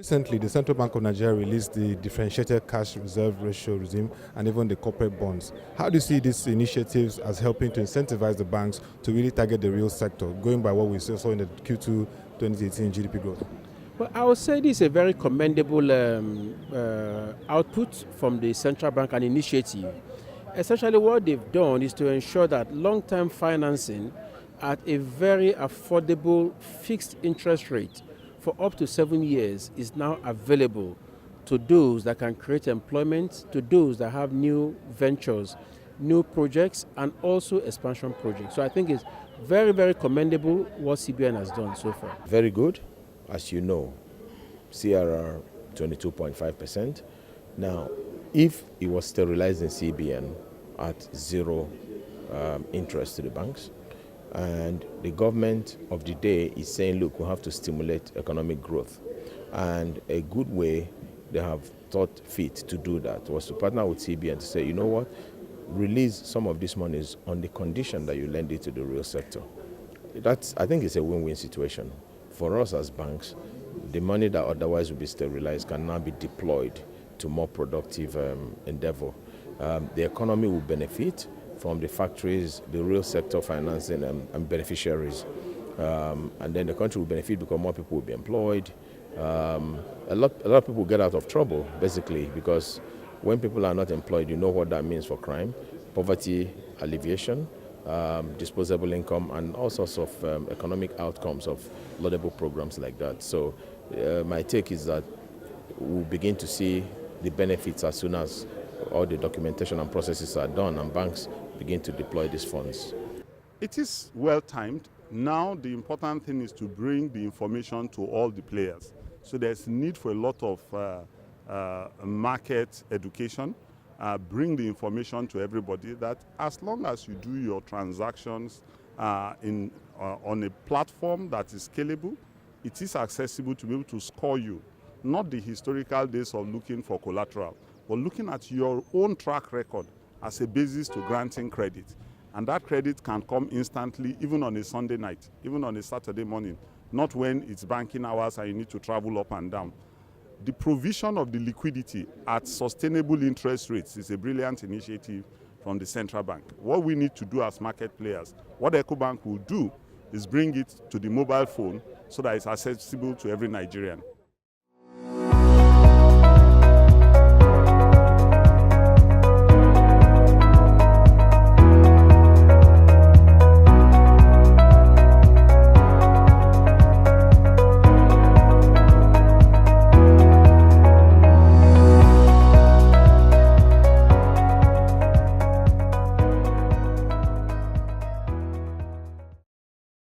Recently, the Central Bank of Nigeria released the differentiated cash reserve ratio regime and even the corporate bonds. How do you see these initiatives as helping to incentivize the banks to really target the real sector, going by what we saw in the Q2 2018 GDP growth? Well, I would say this is a very commendable output from the central bank and initiative. Essentially, what they've done is to ensure that long-term financing at a very affordable fixed interest rate for up to 7 years is now available to those that can create employment, to those that have new ventures, new projects, and also expansion projects. So I think it's very, very commendable what CBN has done so far. Very good. As you know, CRR 22.5%. Now, if it was sterilized in CBN at zero interest to the banks, and the government of the day is saying, look, we have to stimulate economic growth. And a good way they have thought fit to do that was to partner with CBN to say, you know what, release some of these monies on the condition that you lend it to the real sector. I think it's a win-win situation. For us as banks, the money that otherwise would be sterilized can now be deployed to more productive endeavor. The economy will benefit from the factories, the real sector financing and beneficiaries. And then the country will benefit because more people will be employed. A lot of people get out of trouble, basically, because when people are not employed, you know what that means for crime, poverty alleviation, disposable income, and all sorts of economic outcomes of laudable programs like that. So my take is that we'll begin to see the benefits as soon as all the documentation and processes are done and banks begin to deploy these funds. It is well timed. Now the important thing is to bring the information to all the players. So there's need for a lot of market education. Bring the information to everybody that as long as you do your transactions on a platform that is scalable, it is accessible to be able to score you. Not the historical days of looking for collateral, but looking at your own track record as a basis to granting credit. And that credit can come instantly, even on a Sunday night, even on a Saturday morning, not when it's banking hours and you need to travel up and down. The provision of the liquidity at sustainable interest rates is a brilliant initiative from the central bank. What we need to do as market players, what EcoBank will do is bring it to the mobile phone so that it's accessible to every Nigerian.